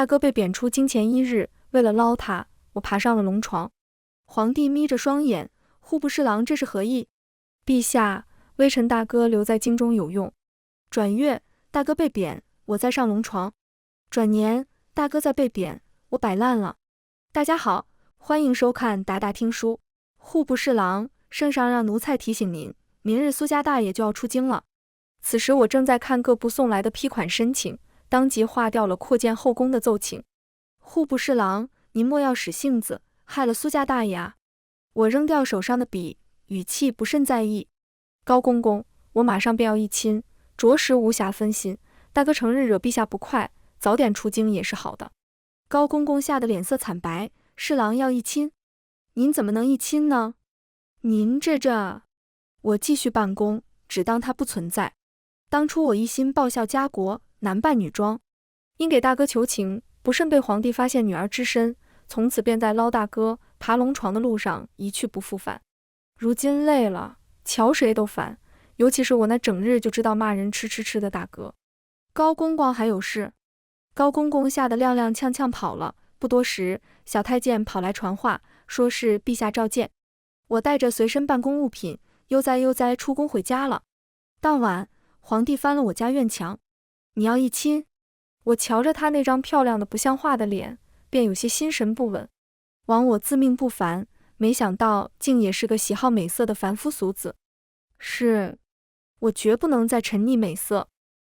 大哥被贬出京前1日，为了捞他，我爬上了龙床。皇帝眯着双眼，户部侍郎这是何意？陛下，微臣大哥留在京中有用。转月，大哥被贬，我再上龙床。转年，大哥再被贬，我摆烂了。大家好，欢迎收看达达听书。户部侍郎，圣上让奴才提醒您，明日苏家大爷就要出京了。此时我正在看各部送来的批款申请，当即划掉了扩建后宫的奏请。户部侍郎，您莫要使性子，害了苏家大爷啊！我扔掉手上的笔，语气不甚在意。高公公，我马上便要议亲，着实无暇分心。大哥成日惹陛下不快，早点出京也是好的。高公公吓得脸色惨白，侍郎要议亲？您怎么能议亲呢？您这……我继续办公，只当他不存在。当初我一心报效家国，男扮女装，因给大哥求情，不慎被皇帝发现女儿之身，从此便在捞大哥爬龙床的路上一去不复返。如今累了，瞧谁都烦，尤其是我那整日就知道骂人吃的大哥。高公公还有事？高公公吓得踉踉跄跄跑了。不多时，小太监跑来传话，说是陛下召见。我带着随身办公物品，悠哉出宫回家了。当晚，皇帝翻了我家院墙。你要议亲？我瞧着他那张漂亮的不像话的脸，便有些心神不稳。枉我自命不凡，没想到竟也是个喜好美色的凡夫俗子。是，我绝不能再沉溺美色。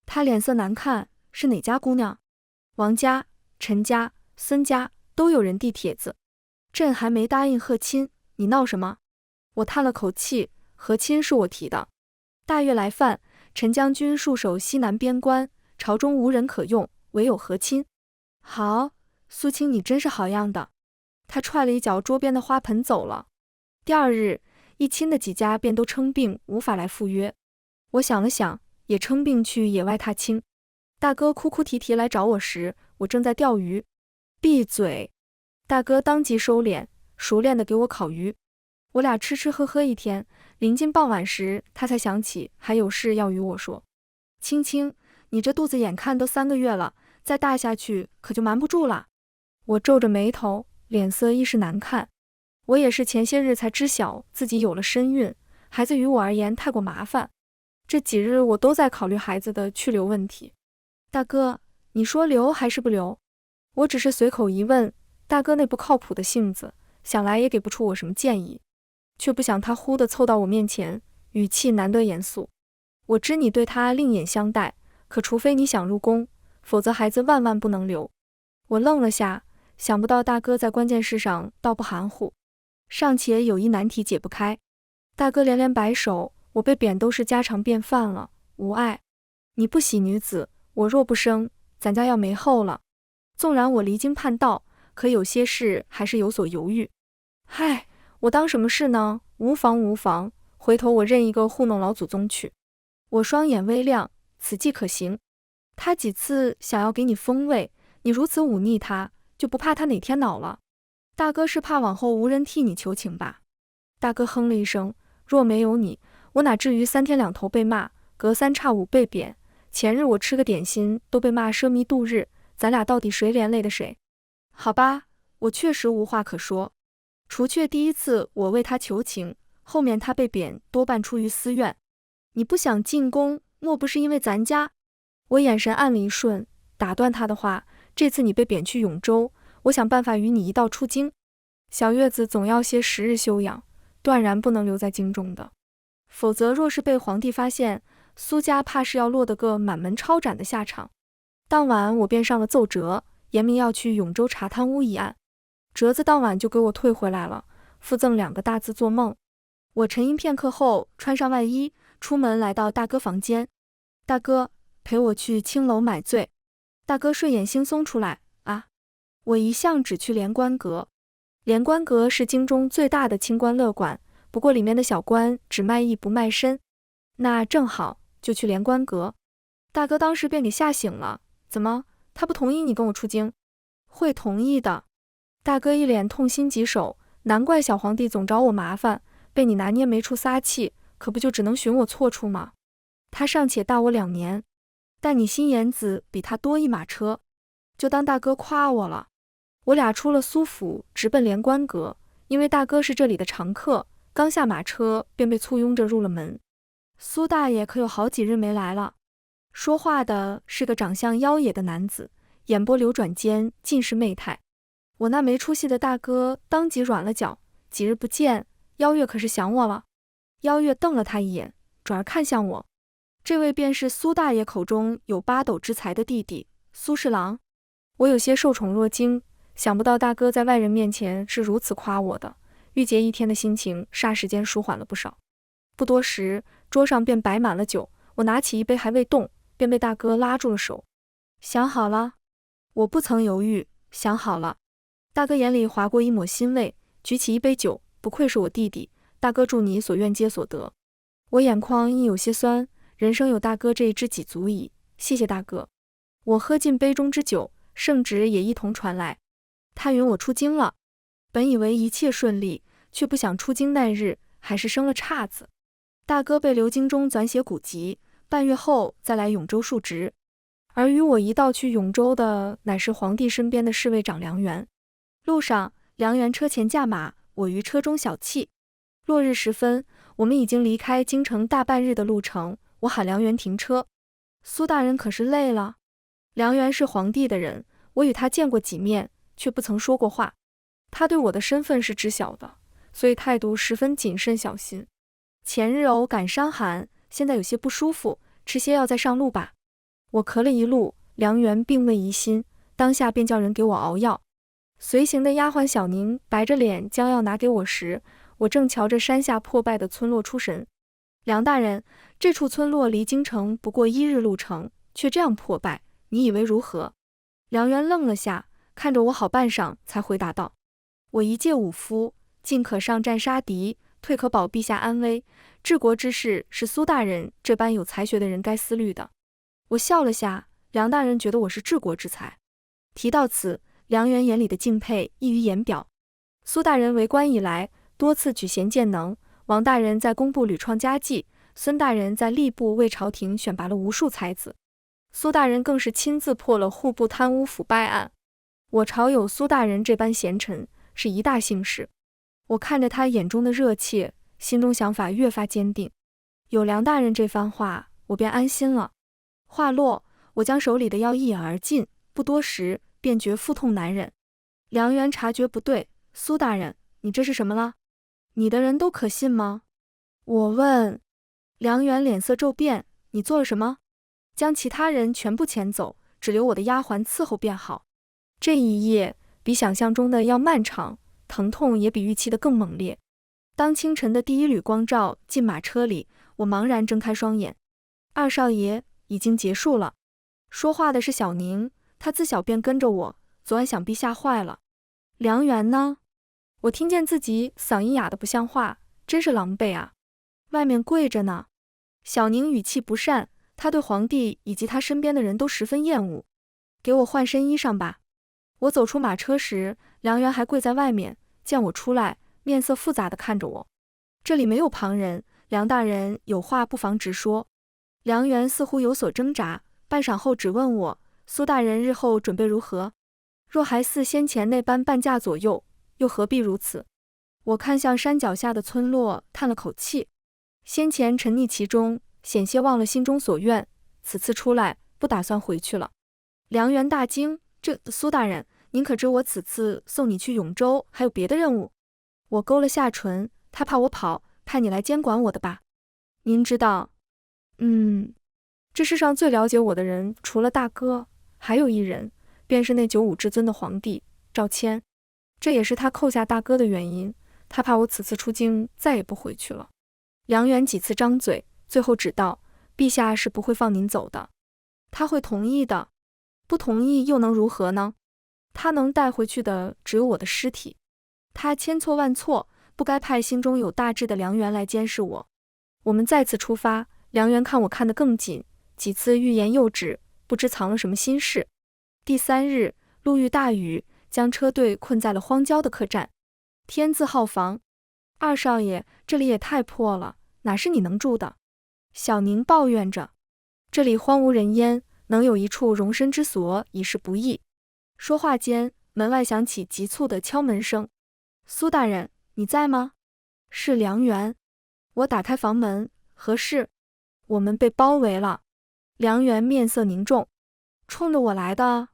他脸色难看，是哪家姑娘？王家、陈家、孙家都有人递帖子，朕还没答应贺亲，你闹什么？我叹了口气，和亲是我提的。大月来犯，陈将军戍守西南边关，朝中无人可用，唯有和亲。好，苏青你真是好样的。他踹了一脚桌边的花盆走了。第二日，议亲的几家便都称病，无法来赴约。我想了想，也称病去野外踏青。大哥哭哭啼啼来找我时，我正在钓鱼。闭嘴！大哥当即收敛，熟练地给我烤鱼。我俩吃喝喝一天，临近傍晚时，他才想起还有事要与我说。青青，你这肚子眼看都3个月了，再大下去可就瞒不住了。我皱着眉头，脸色一时难看。我也是前些日才知晓自己有了身孕，孩子于我而言太过麻烦。这几日我都在考虑孩子的去留问题。大哥，你说留还是不留？我只是随口一问，大哥那不靠谱的性子，想来也给不出我什么建议。却不想他忽地凑到我面前，语气难得严肃。我知你对他另眼相待，可除非你想入宫，否则孩子万万不能留。我愣了下，想不到大哥在关键事上倒不含糊，尚且有一难题解不开。大哥连连摆手，我被贬都是家常便饭了，无碍。你不喜女子，我若不生，咱家要没后了。纵然我离经叛道，可有些事还是有所犹豫。嗨，我当什么事呢？无妨，回头我认一个糊弄老祖宗去。我双眼微亮，此计可行。他几次想要给你封位，你如此忤逆他，就不怕他哪天恼了？大哥是怕往后无人替你求情吧？大哥哼了一声，若没有你，我哪至于3天2头被骂，隔3差5被贬。前日我吃个点心都被骂奢靡度日，咱俩到底谁连累的谁？好吧，我确实无话可说。除却第一次我为他求情，后面他被贬多半出于私怨。你不想进宫，莫不是因为咱家？我眼神暗了一瞬，打断他的话，这次你被贬去永州，我想办法与你一道出京。小月子总要些时日休养，断然不能留在京中的。否则若是被皇帝发现，苏家怕是要落得个满门抄斩的下场。当晚我便上了奏折，言明要去永州查贪污一案。折子当晚就给我退回来了，附赠2个大字做梦。我沉吟片刻后，穿上外衣，出门来到大哥房间。大哥，陪我去青楼买醉。大哥睡眼惺忪出来，啊，我一向只去连官阁。连官阁是京中最大的清官乐馆，不过里面的小官只卖艺不卖身。那正好，就去连官阁。大哥当时便给吓醒了，怎么，他不同意你跟我出京？会同意的。大哥一脸痛心疾首，难怪小皇帝总找我麻烦，被你拿捏没出撒气，可不就只能寻我错处吗？他尚且大我2年，但你心眼子比他多一马车。就当大哥夸我了。我俩出了苏府，直奔连官阁，因为大哥是这里的常客，刚下马车便被簇拥着入了门。苏大爷可有好几日没来了。说话的是个长相妖冶的男子，眼波流转间尽是媚态。我那没出息的大哥当即软了脚，几日不见，邀月可是想我了？邀月瞪了他一眼，转而看向我。这位便是苏大爷口中有八斗之才的弟弟苏侍郎。我有些受宠若惊，想不到大哥在外人面前是如此夸我的，郁结一天的心情霎时间舒缓了不少。不多时，桌上便摆满了酒，我拿起一杯还未动，便被大哥拉住了手。想好了？我不曾犹豫，想好了。大哥眼里划过一抹欣慰，举起一杯酒，不愧是我弟弟，大哥祝你所愿皆所得。我眼眶因有些酸，人生有大哥这一知己足矣，谢谢大哥。我喝尽杯中之酒，圣旨也一同传来。他允我出京了。本以为一切顺利，却不想出京那日还是生了岔子。大哥被留京中纂写古籍，半月后再来永州述职。而与我一道去永州的，乃是皇帝身边的侍卫长梁元。路上，梁元车前驾马，我于车中小憩。落日时分，我们已经离开京城大半日的路程，我喊梁元停车。苏大人可是累了？梁元是皇帝的人，我与他见过几面，却不曾说过话。他对我的身份是知晓的，所以态度十分谨慎小心。前日偶感伤寒，现在有些不舒服，吃些药再上路吧。我咳了一路，梁元并未疑心，当下便叫人给我熬药。随行的丫鬟小宁白着脸将药拿给我时，我正瞧着山下破败的村落出神。梁大人，这处村落离京城不过1日路程，却这样破败，你以为如何？梁元愣了下，看着我好半晌，才回答道：我一介武夫，进可上战杀敌，退可保陛下安危，治国之事是苏大人这般有才学的人该思虑的。我笑了下，梁大人觉得我是治国之才。提到此，梁元眼里的敬佩溢于言表。苏大人为官以来，多次举贤荐能，王大人在工部屡创佳绩，孙大人在吏部为朝廷选拔了无数才子，苏大人更是亲自破了户部贪污腐败案。我朝有苏大人这般贤臣，是一大幸事。我看着他眼中的热切，心中想法越发坚定。有梁大人这番话，我便安心了。话落，我将手里的药一饮而尽，不多时便觉腹痛难忍。梁元察觉不对，苏大人，你这是什么了？你的人都可信吗？我问。梁元脸色骤变，你做了什么？将其他人全部遣走，只留我的丫鬟伺候便好。这一夜比想象中的要漫长，疼痛也比预期的更猛烈。当清晨的第一缕光照进马车里，我茫然睁开双眼。二少爷，已经结束了。说话的是小宁，他自小便跟着我，昨晚想必吓坏了。梁元呢？我听见自己嗓音哑得不像话，真是狼狈啊。外面跪着呢。小宁语气不善，他对皇帝以及他身边的人都十分厌恶。给我换身衣裳吧。我走出马车时，梁元还跪在外面，见我出来，面色复杂地看着我。这里没有旁人，梁大人有话不妨直说。梁元似乎有所挣扎，半晌后只问我，苏大人日后准备如何？若还似先前那般半价左右，又何必如此？我看向山脚下的村落，叹了口气。先前沉溺其中，险些忘了心中所愿，此次出来不打算回去了。梁元大惊，苏大人，您可知我此次送你去永州还有别的任务？我勾了下唇，他怕我跑，派你来监管我的吧？您知道，这世上最了解我的人，除了大哥，还有一人，便是那九五至尊的皇帝赵谦。这也是他扣下大哥的原因，他怕我此次出京再也不回去了。梁元几次张嘴，最后只道：陛下是不会放您走的，他会同意的。不同意又能如何呢？他能带回去的只有我的尸体。他千错万错，不该派心中有大志的梁元来监视我。我们再次出发，梁元看我看得更紧，几次欲言又止，不知藏了什么心事。第3日，路遇大雨，将车队困在了荒郊的客栈。天字号房。二少爷，这里也太破了，哪是你能住的？小宁抱怨着。这里荒无人烟，能有一处容身之所已是不易。说话间，门外响起急促的敲门声。苏大人，你在吗？是梁元。我打开房门，何事？我们被包围了。梁元面色凝重。冲着我来的？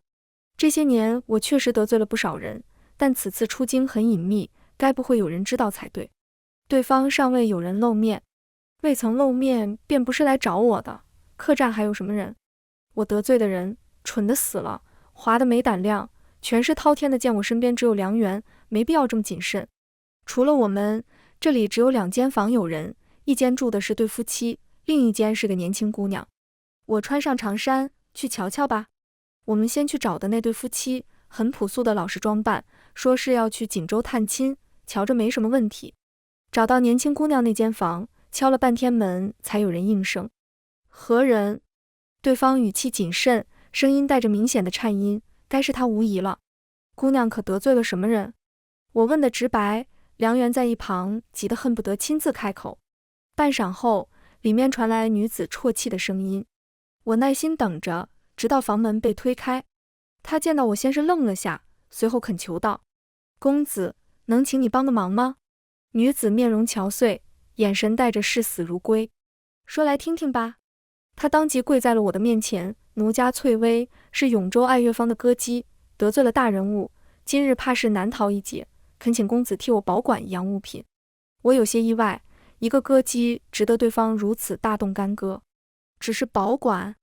这些年我确实得罪了不少人，但此次出京很隐秘，该不会有人知道才对。对方尚未有人露面，未曾露面便不是来找我的。客栈还有什么人？我得罪的人，蠢得死了，滑得没胆量，权势滔天的见我身边只有梁元，没必要这么谨慎。除了我们，这里只有2间房有人，一间住的是对夫妻，另一间是个年轻姑娘。我穿上长衫，去瞧瞧吧。我们先去找的那对夫妻，很朴素的老实装扮，说是要去锦州探亲，瞧着没什么问题。找到年轻姑娘那间房，敲了半天门，才有人应声。何人？对方语气谨慎，声音带着明显的颤音，该是他无疑了。姑娘可得罪了什么人？我问得直白，梁元在一旁急得恨不得亲自开口。半晌后，里面传来女子啜泣的声音。我耐心等着，直到房门被推开。他见到我先是愣了下，随后恳求道：公子，能请你帮个忙吗？女子面容憔悴，眼神带着视死如归。说来听听吧。她当即跪在了我的面前，奴家翠微，是永州爱乐坊的歌姬，得罪了大人物，今日怕是难逃一劫，恳请公子替我保管一样物品。我有些意外，一个歌姬值得对方如此大动干戈。只是保管？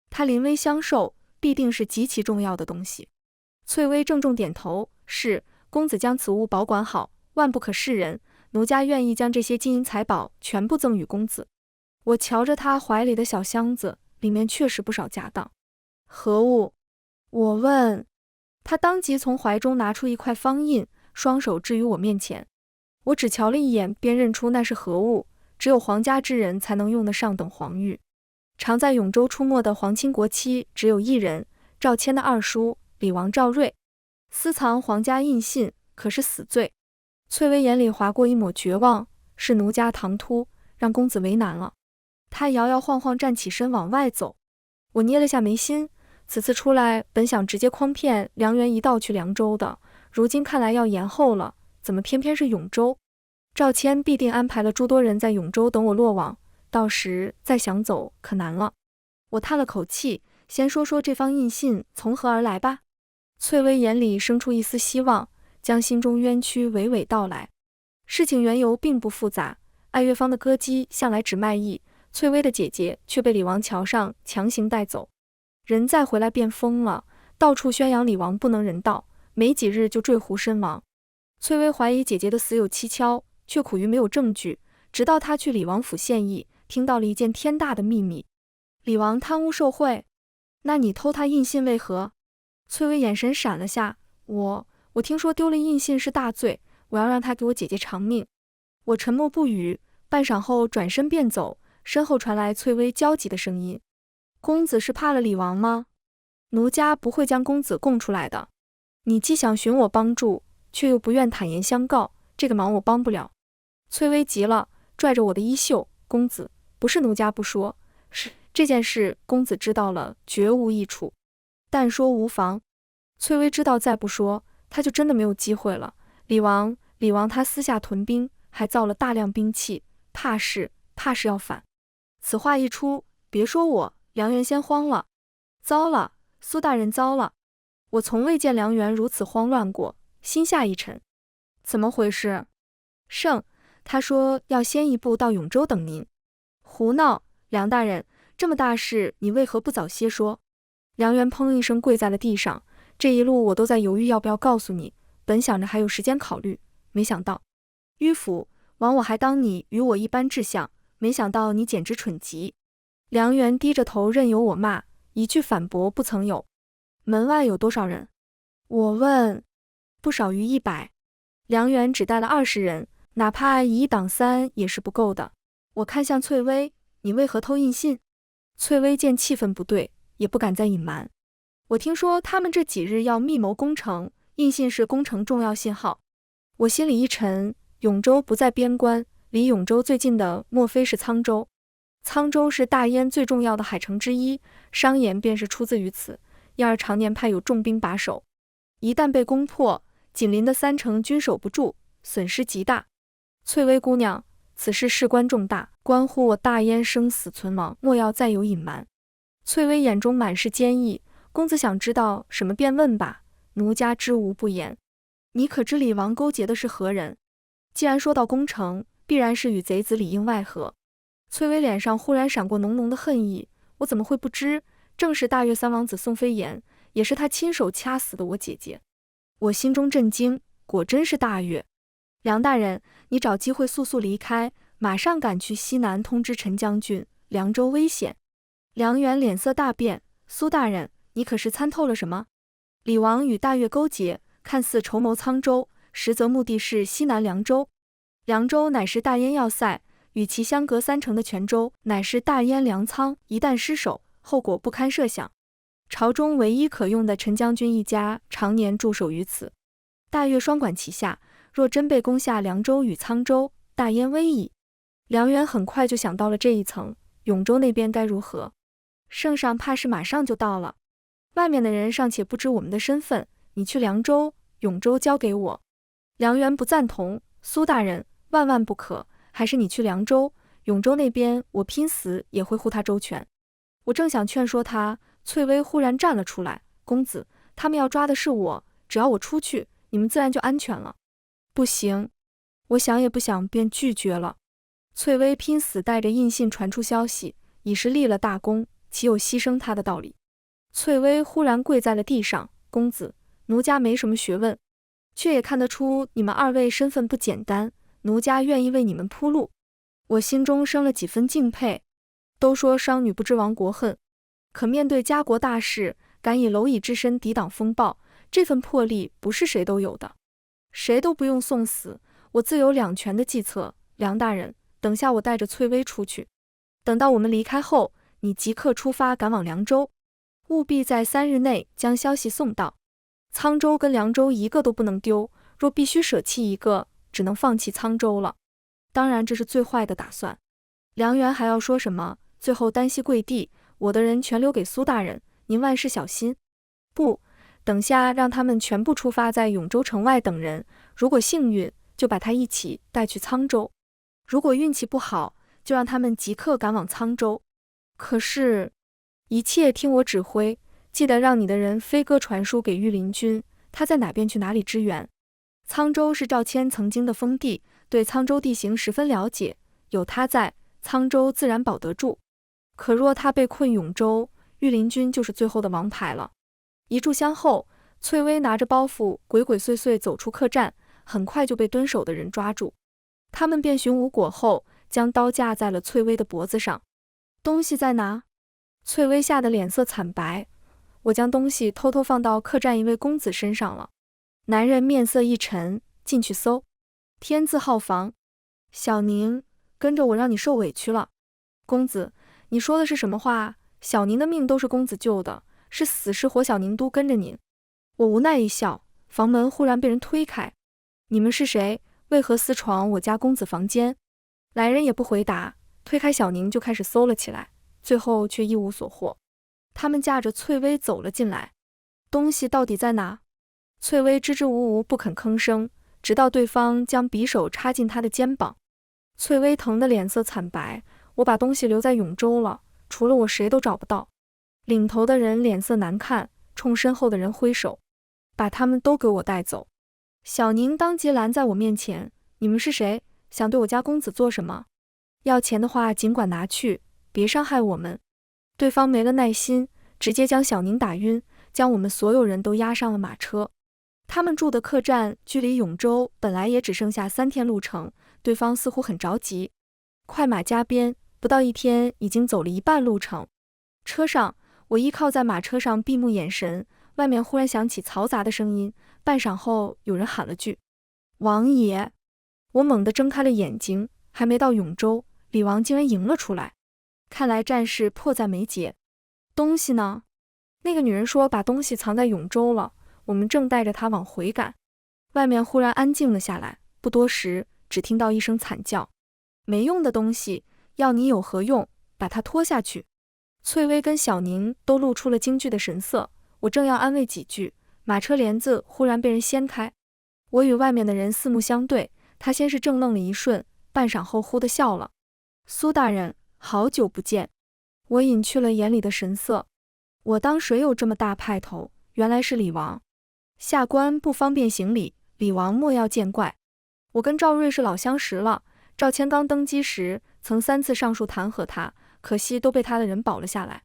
他临危相授，必定是极其重要的东西。翠微郑重点头，是，公子将此物保管好，万不可示人，奴家愿意将这些金银财宝全部赠与公子。我瞧着他怀里的小箱子，里面确实不少家当。何物？我问。他当即从怀中拿出一块方印，双手置于我面前。我只瞧了一眼，便认出那是何物，只有皇家之人才能用得上等黄玉。常在永州出没的皇亲国戚只有一人，赵谦的二叔李王赵瑞。私藏皇家印信可是死罪。翠微眼里划过一抹绝望，是奴家唐突，让公子为难了。他摇摇晃晃站起身往外走。我捏了下眉心，此次出来本想直接诓骗梁元一道去凉州的，如今看来要延后了，怎么偏偏是永州？赵谦必定安排了诸多人在永州等我落网，到时再想走可难了。我叹了口气，先说说这方印信从何而来吧。翠微眼里生出一丝希望，将心中冤屈娓娓道来。事情缘由并不复杂，爱乐坊的歌姬向来只卖艺，翠微的姐姐却被李王桥上强行带走，人再回来便疯了，到处宣扬李王不能人道，没几日就坠湖身亡。翠微怀疑姐姐的死有蹊跷，却苦于没有证据，直到她去李王府献艺，听到了一件天大的秘密。李王贪污受贿？那你偷他印信为何？翠微眼神闪了下，我听说丢了印信是大罪，我要让他给我姐姐偿命。我沉默不语，半晌后转身便走，身后传来翠微焦急的声音：公子是怕了李王吗？奴家不会将公子供出来的。你既想寻我帮助，却又不愿坦言相告，这个忙我帮不了。翠微急了，拽着我的衣袖：公子，不是奴家不说，是这件事公子知道了绝无益处，但说无妨。翠微知道再不说，他就真的没有机会了。李王他私下屯兵，还造了大量兵器，怕是要反。此话一出，别说我，梁元先慌了。糟了，苏大人糟了！我从未见梁元如此慌乱过，心下一沉。怎么回事？圣，他说要先一步到永州等您。胡闹，梁大人，这么大事你为何不早些说？梁元砰一声跪在了地上。这一路我都在犹豫要不要告诉你，本想着还有时间考虑，没想到。迂腐，枉我还当你与我一般志向，没想到你简直蠢极。梁元低着头任由我骂，一句反驳不曾有。门外有多少人？我问。不少于100。梁元只带了20人，哪怕以1挡3也是不够的。我看向翠微，你为何偷印信？翠微见气氛不对，也不敢再隐瞒。我听说他们这几日要密谋攻城，印信是攻城重要信号。我心里一沉，永州不在边关，离永州最近的莫非是沧州？沧州是大燕最重要的海城之一，商言便是出自于此，因而常年派有重兵把守。一旦被攻破，紧邻的3城均守不住，损失极大。翠微姑娘，此事事关重大，关乎我大燕生死存亡，莫要再有隐瞒。翠微眼中满是坚毅，公子想知道什么便问吧，奴家知无不言。你可知李王勾结的是何人？既然说到攻城，必然是与贼子里应外合。翠微脸上忽然闪过浓浓的恨意，我怎么会不知？正是大越三王子宋飞言，也是他亲手掐死的我姐姐。我心中震惊，果真是大越。梁大人，你找机会速速离开，马上赶去西南通知陈将军，凉州危险。梁元脸色大变，苏大人，你可是参透了什么？李王与大越勾结，看似筹谋沧州，实则目的是西南凉州。凉州乃是大燕要塞，与其相隔3城的泉州，乃是大燕粮仓，一旦失守，后果不堪设想。朝中唯一可用的陈将军一家，常年驻守于此。大越双管齐下，若真被攻下凉州与沧州，大燕危矣。梁元很快就想到了这一层，永州那边该如何？圣上怕是马上就到了，外面的人尚且不知我们的身份，你去凉州、永州交给我。梁元不赞同，苏大人，万万不可，还是你去凉州、永州那边，我拼死也会护他周全。我正想劝说他，翠微忽然站了出来，公子，他们要抓的是我，只要我出去，你们自然就安全了。不行，我想也不想便拒绝了。翠微拼死带着印信传出消息，已是立了大功，岂有牺牲他的道理？翠微忽然跪在了地上，公子，奴家没什么学问，却也看得出你们2位身份不简单，奴家愿意为你们铺路。我心中生了几分敬佩。都说商女不知亡国恨，可面对家国大事，敢以蝼蚁之身抵挡风暴，这份魄力不是谁都有的。谁都不用送死，我自有2全的计策。梁大人，等下我带着翠微出去，等到我们离开后，你即刻出发赶往凉州，务必在3日内将消息送到。沧州跟凉州一个都不能丢，若必须舍弃一个，只能放弃沧州了。当然这是最坏的打算。梁元还要说什么，最后单膝跪地，我的人全留给苏大人，您万事小心。不，等下让他们全部出发在永州城外等人，如果幸运，就把他一起带去沧州；如果运气不好，就让他们即刻赶往沧州。可是，一切听我指挥，记得让你的人飞鸽传书给御林军，他在哪边去哪里支援。沧州是赵谦曾经的封地，对沧州地形十分了解，有他在，沧州自然保得住。可若他被困永州，御林军就是最后的王牌了。一炷香后，翠微拿着包袱鬼鬼祟祟走出客栈，很快就被蹲守的人抓住。他们便寻无果后，将刀架在了翠微的脖子上。东西在哪？翠微吓得脸色惨白。我将东西偷偷放到客栈一位公子身上了。男人面色一沉，进去搜。天字号房。小宁，跟着我让你受委屈了。公子，你说的是什么话？小宁的命都是公子救的，是死是活小宁都跟着您。我无奈一笑，房门忽然被人推开。你们是谁？为何私闯我家公子房间？来人也不回答，推开小宁就开始搜了起来，最后却一无所获。他们架着翠微走了进来。东西到底在哪？翠微支支吾吾不肯吭声，直到对方将匕首插进她的肩膀。翠微疼得脸色惨白，我把东西留在永州了，除了我谁都找不到。领头的人脸色难看，冲身后的人挥手，把他们都给我带走。小宁当即拦在我面前，你们是谁？想对我家公子做什么？要钱的话尽管拿去，别伤害我们。对方没了耐心，直接将小宁打晕，将我们所有人都押上了马车。他们住的客栈距离永州本来也只剩下3天路程，对方似乎很着急。快马加鞭，不到1天已经走了一半路程。车上，我依靠在马车上闭目养神，外面忽然响起嘈杂的声音，半晌后有人喊了句：王爷。我猛地睁开了眼睛，还没到永州，李王竟然迎了出来。看来战事迫在眉睫。东西呢？那个女人说把东西藏在永州了，我们正带着她往回赶。外面忽然安静了下来，不多时，只听到一声惨叫：没用的东西，要你有何用？把它拖下去。翠微跟小宁都露出了惊惧的神色，我正要安慰几句，马车帘子忽然被人掀开，我与外面的人四目相对，他先是怔愣了一瞬，半晌后忽地笑了。苏大人，好久不见。我隐去了眼里的神色。我当谁有这么大派头？原来是李王。下官不方便行礼，李王莫要见怪。我跟赵瑞是老相识了，赵谦刚登基时曾3次上书弹劾他，可惜都被他的人保了下来。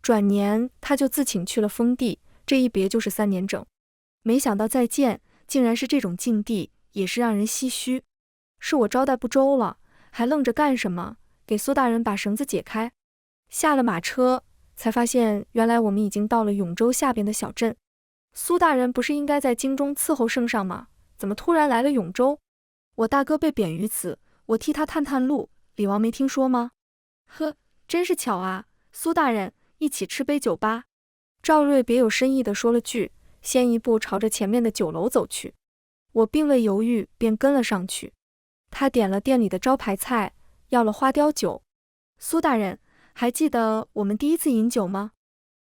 转年他就自请去了封地，这一别就是3年整。没想到再见，竟然是这种境地，也是让人唏嘘。是我招待不周了，还愣着干什么？给苏大人把绳子解开。下了马车，才发现原来我们已经到了永州下边的小镇。苏大人不是应该在京中伺候圣上吗？怎么突然来了永州？我大哥被贬于此，我替他探探路，李王没听说吗？呵，真是巧啊，苏大人，一起吃杯酒吧。赵瑞别有深意地说了句，先一步朝着前面的酒楼走去。我并未犹豫，便跟了上去。他点了店里的招牌菜，要了花雕酒。苏大人，还记得我们第一次饮酒吗？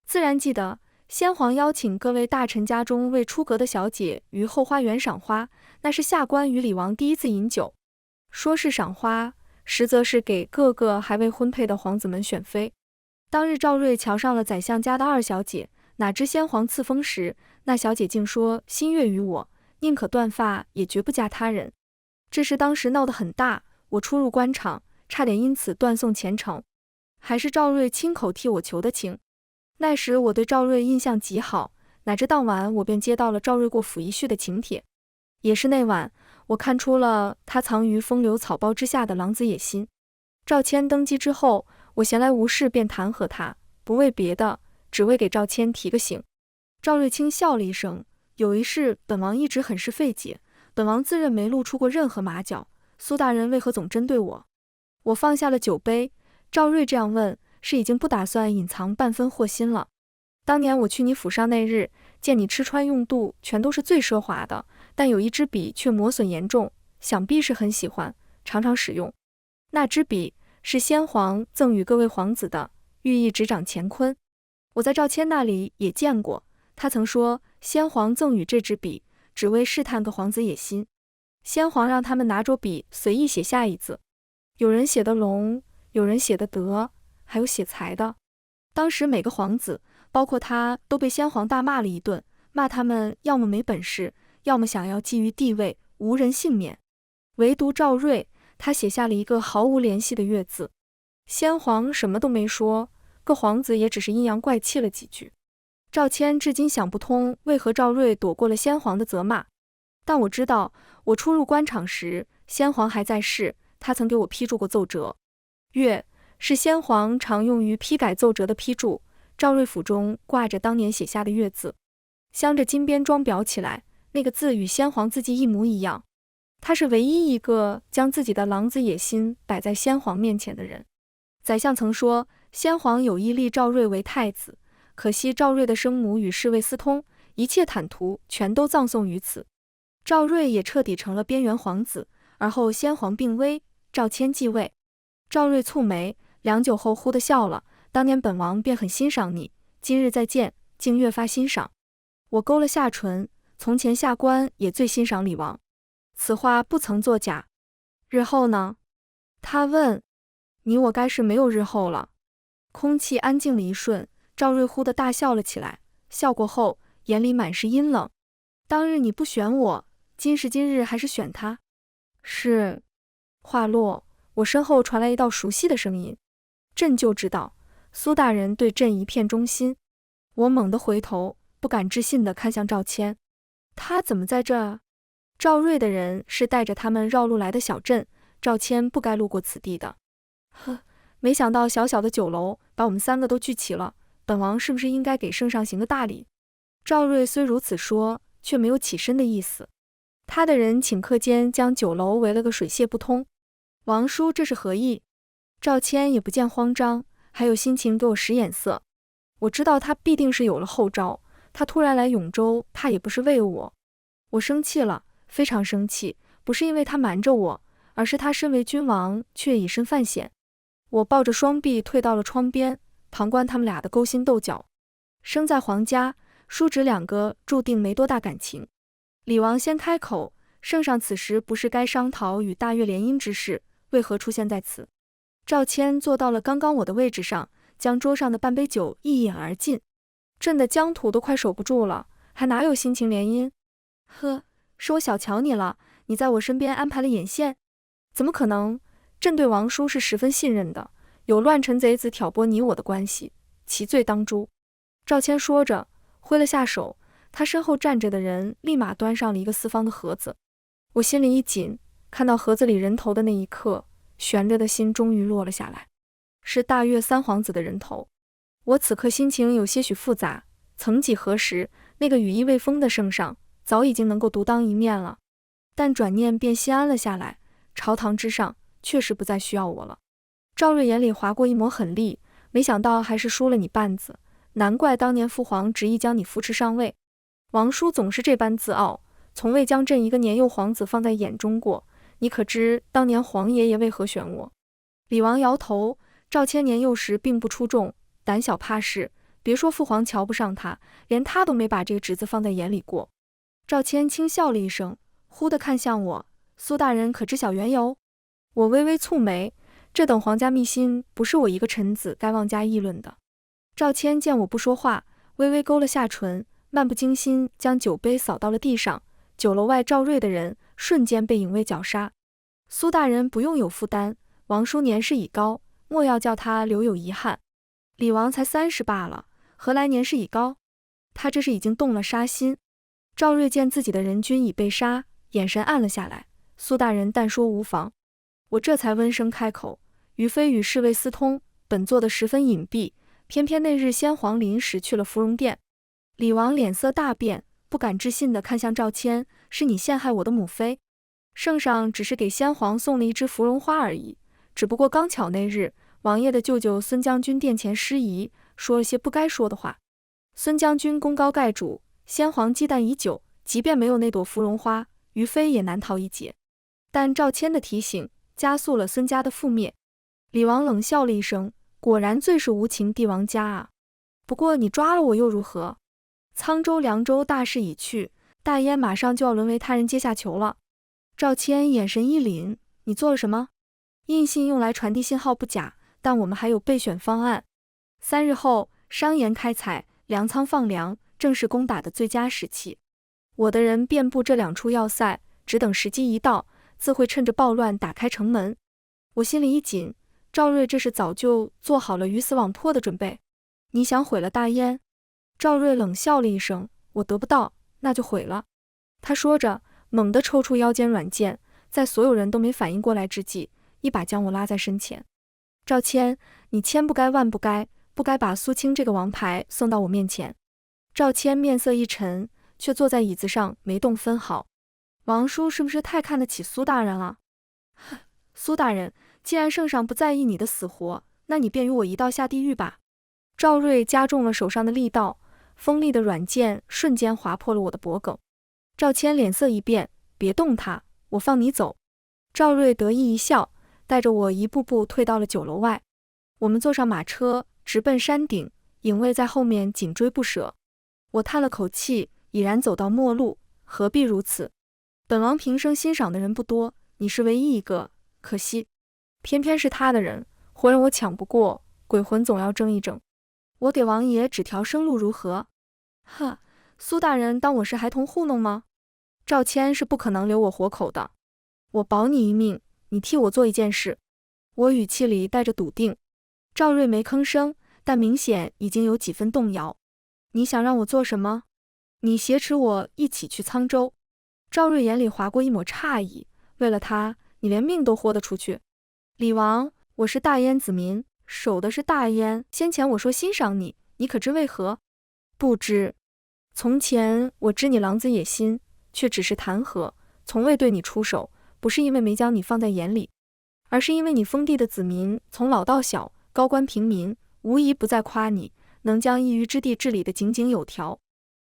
自然记得，先皇邀请各位大臣家中未出阁的小姐于后花园赏花，那是下官与李王第一次饮酒。说是赏花，实则是给各个还未婚配的皇子们选妃。当日赵瑞瞧上了宰相家的2小姐，哪知先皇赐封时，那小姐竟说心悦于我，宁可断发也绝不嫁他人。这事当时闹得很大，我出入官场，差点因此断送前程。还是赵瑞亲口替我求的情。那时我对赵瑞印象极好，哪知当晚我便接到了赵瑞过府一叙的请帖。也是那晚，我看出了他藏于风流草包之下的狼子野心。赵谦登基之后，我闲来无事便弹劾他，不为别的，只为给赵谦提个醒。赵瑞轻笑了一声，有一事本王一直很是费解，本王自认没露出过任何马脚，苏大人为何总针对我？我放下了酒杯，赵瑞这样问，是已经不打算隐藏半分祸心了。当年我去你府上那日，见你吃穿用度全都是最奢华的，但有一支笔却磨损严重，想必是很喜欢，常常使用。那支笔是先皇赠与各位皇子的，寓意执掌乾坤。我在赵谦那里也见过，他曾说先皇赠与这支笔，只为试探个皇子野心。先皇让他们拿着笔随意写下一字，有人写的龙，有人写的德，还有写财的。当时每个皇子，包括他，都被先皇大骂了一顿，骂他们要么没本事，要么想要觊觎地位，无人幸免。唯独赵瑞，他写下了一个毫无联系的月字。先皇什么都没说，各皇子也只是阴阳怪气了几句。赵谦至今想不通为何赵瑞躲过了先皇的责骂，但我知道，我出入官场时，先皇还在世，他曾给我批注过奏折。月是先皇常用于批改奏折的批注，赵瑞府中挂着当年写下的月字，镶着金边装裱起来，那个字与先皇字迹一模一样。他是唯一一个将自己的狼子野心摆在先皇面前的人。宰相曾说，先皇有意立赵瑞为太子，可惜赵瑞的生母与侍卫私通，一切坦途全都葬送于此。赵瑞也彻底成了边缘皇子，而后先皇病危，赵谦继位。赵瑞蹙眉，良久后忽地笑了，当年本王便很欣赏你，今日再见，竟越发欣赏。我勾了下唇，从前下官也最欣赏李王，此话不曾作假。日后呢？他问。你我该是没有日后了。空气安静了一瞬，赵瑞忽地大笑了起来，笑过后眼里满是阴冷。当日你不选我，今时今日还是选他？是。话落，我身后传来一道熟悉的声音，朕就知道苏大人对朕一片忠心。我猛地回头，不敢置信地看向赵谦，他怎么在这？赵瑞的人是带着他们绕路来的小镇，赵谦不该路过此地的。呵，没想到小小的酒楼把我们3个都聚齐了，本王是不是应该给圣上行个大礼？赵瑞虽如此说，却没有起身的意思。他的人顷刻间将酒楼围了个水泄不通。王叔这是何意？赵谦也不见慌张，还有心情给我使眼色。我知道他必定是有了后招，他突然来永州，怕也不是为我。我生气了，非常生气，不是因为他瞒着我，而是他身为君王，却以身犯险。我抱着双臂退到了窗边，旁观他们俩的勾心斗角。生在皇家，叔侄两个注定没多大感情。李王先开口，圣上此时不是该商讨与大越联姻之事，为何出现在此？赵谦坐到了刚刚我的位置上，将桌上的半杯酒一饮而尽，朕的疆土都快守不住了，还哪有心情联姻？呵，是我小瞧你了，你在我身边安排了眼线？怎么可能？朕对王叔是十分信任的，有乱臣贼子挑拨你我的关系，其罪当诛。赵谦说着，挥了下手，他身后站着的人立马端上了一个四方的盒子。我心里一紧，看到盒子里人头的那一刻，悬着的心终于落了下来，是大越三皇子的人头。我此刻心情有些许复杂，曾几何时，那个羽翼未丰的圣上早已经能够独当一面了，但转念便心安了下来，朝堂之上确实不再需要我了。赵瑞眼里划过一抹狠戾，没想到还是输了你半子，难怪当年父皇执意将你扶持上位。王叔总是这般自傲，从未将朕一个年幼皇子放在眼中过，你可知当年皇爷爷为何选我？李王摇头，赵谦年幼时并不出众，胆小怕事，别说父皇瞧不上他，连他都没把这个侄子放在眼里过。赵谦轻笑了一声，忽地看向我，苏大人可知晓缘由？我微微蹙眉，这等皇家秘辛不是我一个臣子该妄加议论的。赵谦见我不说话，微微勾了下唇，漫不经心将酒杯扫到了地上，酒楼外赵瑞的人瞬间被影卫绞杀。苏大人不用有负担，王叔年事已高，莫要叫他留有遗憾。李王才30罢了，何来年事已高？他这是已经动了杀心。赵瑞见自己的人君已被杀，眼神暗了下来，苏大人但说无妨。我这才温声开口，余妃与侍卫私通，本做得十分隐蔽，偏偏那日先皇临时去了芙蓉殿。李王脸色大变，不敢置信地看向赵谦，是你陷害我的母妃？圣上只是给先皇送了一枝芙蓉花而已，只不过刚巧那日王爷的舅舅孙将军殿前失仪，说了些不该说的话。孙将军功高盖主，先皇忌惮已久，即便没有那朵芙蓉花，余妃也难逃一劫。但赵谦的提醒加速了孙家的覆灭。李王冷笑了一声，果然最是无情帝王家啊！不过你抓了我又如何？沧州凉州大势已去，大燕马上就要沦为他人阶下囚了。赵谦眼神一凛，你做了什么？印信用来传递信号不假，但我们还有备选方案。3日后商盐开采，粮仓放粮，正是攻打的最佳时期。我的人遍布这2处要塞，只等时机一到，自会趁着暴乱打开城门。我心里一紧，赵瑞这是早就做好了鱼死网破的准备。你想毁了大燕？赵瑞冷笑了一声，我得不到，那就毁了。他说着，猛地抽出腰间软剑，在所有人都没反应过来之际，一把将我拉在身前。赵谦，你千不该万不该，不该把苏青这个王牌送到我面前。赵谦面色一沉，却坐在椅子上没动分毫。王叔是不是太看得起苏大人了？苏大人，既然圣上不在意你的死活，那你便与我一道下地狱吧。赵瑞加重了手上的力道，锋利的软剑瞬间划破了我的脖颈。赵谦脸色一变，别动他，我放你走。赵瑞得意一笑，带着我一步步退到了酒楼外。我们坐上马车，直奔山顶，影卫在后面紧追不舍。我叹了口气，已然走到末路，何必如此？本王平生欣赏的人不多，你是唯一一个，可惜偏偏是他的人，活人我抢不过，鬼魂总要争一争。我给王爷指条生路如何？呵，苏大人当我是孩童糊弄吗？赵谦是不可能留我活口的，我保你一命，你替我做一件事。我语气里带着笃定。赵瑞没吭声，但明显已经有几分动摇。你想让我做什么？你挟持我一起去沧州。赵瑞眼里划过一抹诧异，为了他，你连命都豁得出去？李王，我是大燕子民，守的是大燕。先前我说欣赏你，你可知为何？不知。从前我知你狼子野心，却只是弹劾，从未对你出手，不是因为没将你放在眼里，而是因为你封地的子民从老到小，高官平民，无一不在夸你能将一隅之地治理得井井有条，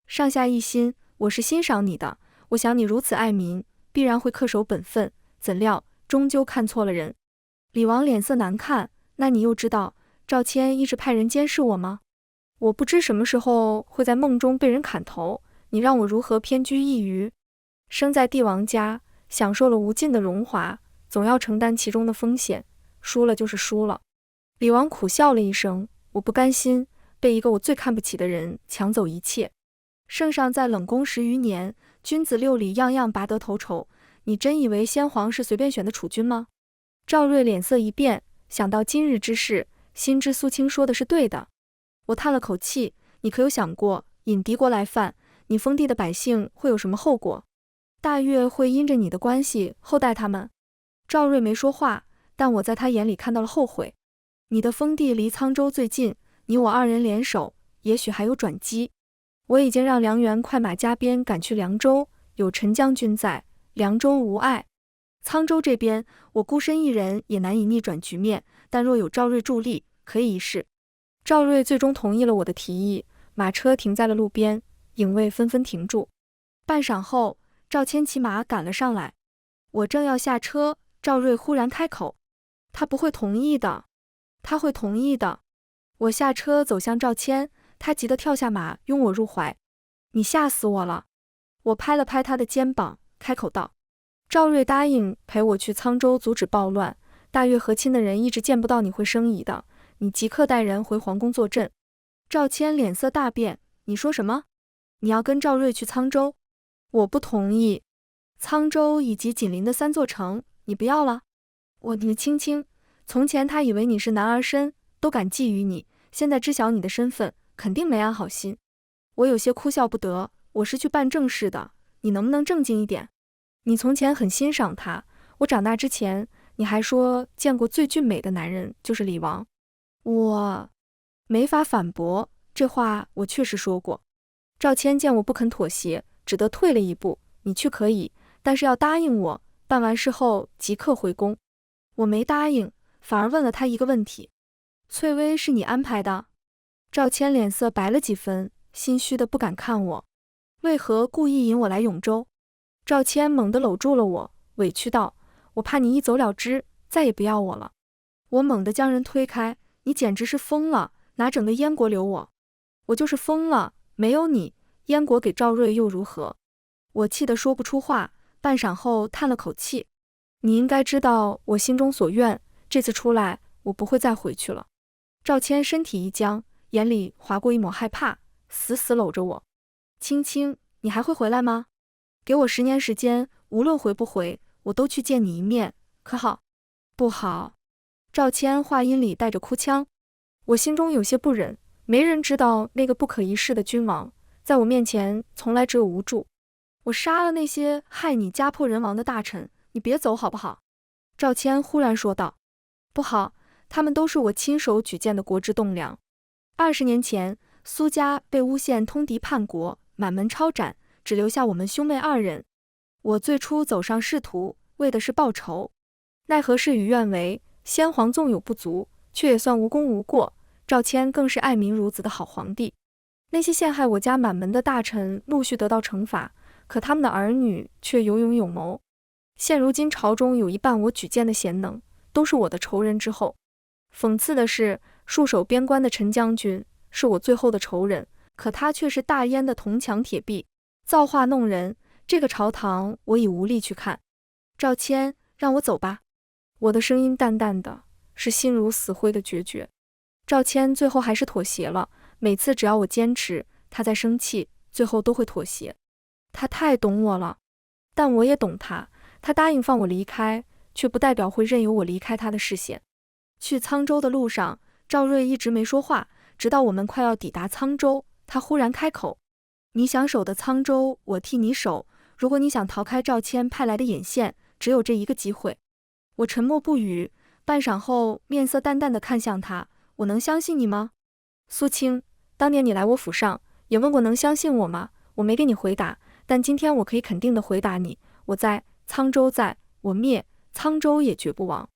上下一心。我是欣赏你的，我想你如此爱民，必然会恪守本分，怎料终究看错了人。李王脸色难看，那你又知道赵谦一直派人监视我吗？我不知什么时候会在梦中被人砍头，你让我如何偏居一隅？生在帝王家，享受了无尽的荣华，总要承担其中的风险，输了就是输了。李王苦笑了一声，我不甘心被一个我最看不起的人抢走一切。圣上在冷宫10余年，君子六礼样样拔得头筹，你真以为先皇是随便选的储君吗？赵瑞脸色一变，想到今日之事，心知苏青说的是对的。我叹了口气，你可有想过，引敌国来犯，你封地的百姓会有什么后果？大越会因着你的关系厚待他们。赵瑞没说话，但我在他眼里看到了后悔。你的封地离沧州最近，你我2人联手，也许还有转机。我已经让梁元快马加鞭赶去凉州，有陈将军在，凉州无碍。沧州这边，我孤身一人也难以逆转局面，但若有赵瑞助力，可以一试。赵瑞最终同意了我的提议，马车停在了路边，影卫纷纷停住。半晌后，赵谦骑马赶了上来。我正要下车，赵瑞忽然开口：“他不会同意的。”“他会同意的。”我下车走向赵谦，他急得跳下马，拥我入怀。“你吓死我了！”我拍了拍他的肩膀，开口道。赵瑞答应陪我去沧州阻止暴乱，大越和亲的人一直见不到你会生疑的，你即刻带人回皇宫坐镇。赵谦脸色大变，你说什么？你要跟赵瑞去沧州？我不同意。沧州以及紧邻的3座城，你不要了？你青青，从前他以为你是男儿身，都敢觊觎你，现在知晓你的身份，肯定没安好心。我有些哭笑不得，我是去办正事的，你能不能正经一点？你从前很欣赏他，我长大之前，你还说见过最俊美的男人就是李王。我没法反驳，这话我确实说过。赵谦见我不肯妥协，只得退了一步，你去可以，但是要答应我，办完事后即刻回宫。我没答应，反而问了他一个问题：翠微是你安排的？赵谦脸色白了几分，心虚的不敢看我。为何故意引我来永州？赵谦猛地搂住了我，委屈道：我怕你一走了之，再也不要我了。我猛地将人推开，你简直是疯了，拿整个燕国留我？我就是疯了，没有你，燕国给赵瑞又如何？我气得说不出话，半晌后叹了口气。你应该知道我心中所愿，这次出来，我不会再回去了。赵谦身体一僵，眼里划过一抹害怕，死死搂着我。青青，你还会回来吗？给我10年时间，无论回不回，我都去见你一面，可好？不好。赵谦话音里带着哭腔。我心中有些不忍，没人知道那个不可一世的君王，在我面前从来只有无助。我杀了那些害你家破人亡的大臣，你别走好不好？赵谦忽然说道。不好，他们都是我亲手举荐的国之栋梁。20年前，苏家被诬陷通敌叛国，满门抄斩，只留下我们兄妹2人。我最初走上仕途，为的是报仇，奈何事与愿违，先皇纵有不足，却也算无功无过。赵谦更是爱民如子的好皇帝。那些陷害我家满门的大臣陆续得到惩罚，可他们的儿女却有勇有谋。现如今朝中有一半我举荐的贤能，都是我的仇人之后。讽刺的是，戍守边关的陈将军是我最后的仇人，可他却是大燕的铜墙铁壁，造化弄人，这个朝堂我已无力去看。赵谦，让我走吧。我的声音淡淡的，是心如死灰的决绝。赵谦最后还是妥协了，每次只要我坚持，他在生气，最后都会妥协。他太懂我了，但我也懂他，他答应放我离开，却不代表会任由我离开他的视线。去沧州的路上，赵瑞一直没说话，直到我们快要抵达沧州，他忽然开口：你想守的沧州，我替你守，如果你想逃开赵谦派来的眼线，只有这一个机会。我沉默不语，半晌后面色淡淡的看向他，我能相信你吗？苏青，当年你来我府上，也问过能相信我吗？我没给你回答，但今天我可以肯定的回答你，我在，沧州在，我灭，沧州也绝不亡。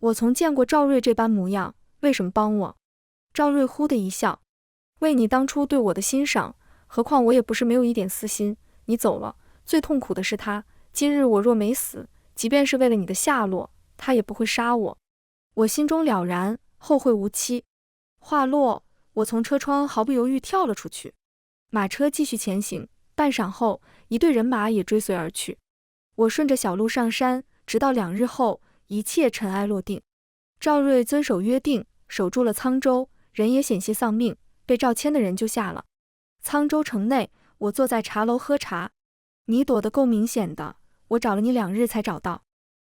我从见过赵瑞这般模样，为什么帮我？赵瑞忽的一笑，为你当初对我的欣赏，何况我也不是没有一点私心，你走了，最痛苦的是他，今日我若没死，即便是为了你的下落，他也不会杀我。我心中了然，后会无期。话落，我从车窗毫不犹豫跳了出去。马车继续前行，半晌后，一队人马也追随而去。我顺着小路上山，直到2日后，一切尘埃落定。赵瑞遵守约定，守住了沧州，人也险些丧命，被赵谦的人救下了。沧州城内，我坐在茶楼喝茶。你躲得够明显的，我找了你2日才找到。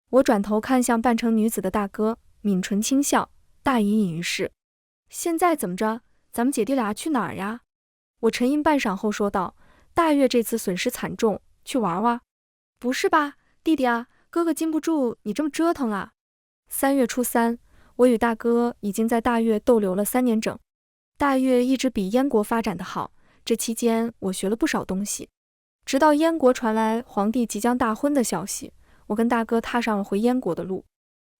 我转头看向扮成女子的大哥，抿唇轻笑，大隐隐于市。现在怎么着？咱们姐弟俩去哪儿呀？我沉吟半晌后说道，大月这次损失惨重，去玩玩。不是吧，弟弟啊，哥哥禁不住你这么折腾啊。3月初3，我与大哥已经在大越逗留了3年整。大越一直比燕国发展得好，这期间我学了不少东西。直到燕国传来皇帝即将大婚的消息，我跟大哥踏上了回燕国的路。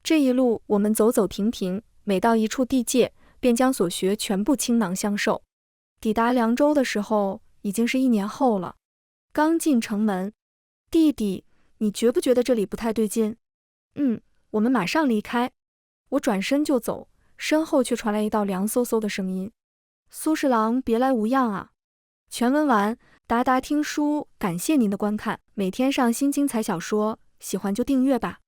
这一路我们走走停停，每到一处地界，便将所学全部倾囊相授。抵达凉州的时候，已经是1年后了。刚进城门，弟弟，你觉不觉得这里不太对劲？我们马上离开。我转身就走，身后却传来一道凉飕飕的声音：苏侍郎别来无恙啊！全文完，达达听书，感谢您的观看，每天上新精彩小说，喜欢就订阅吧。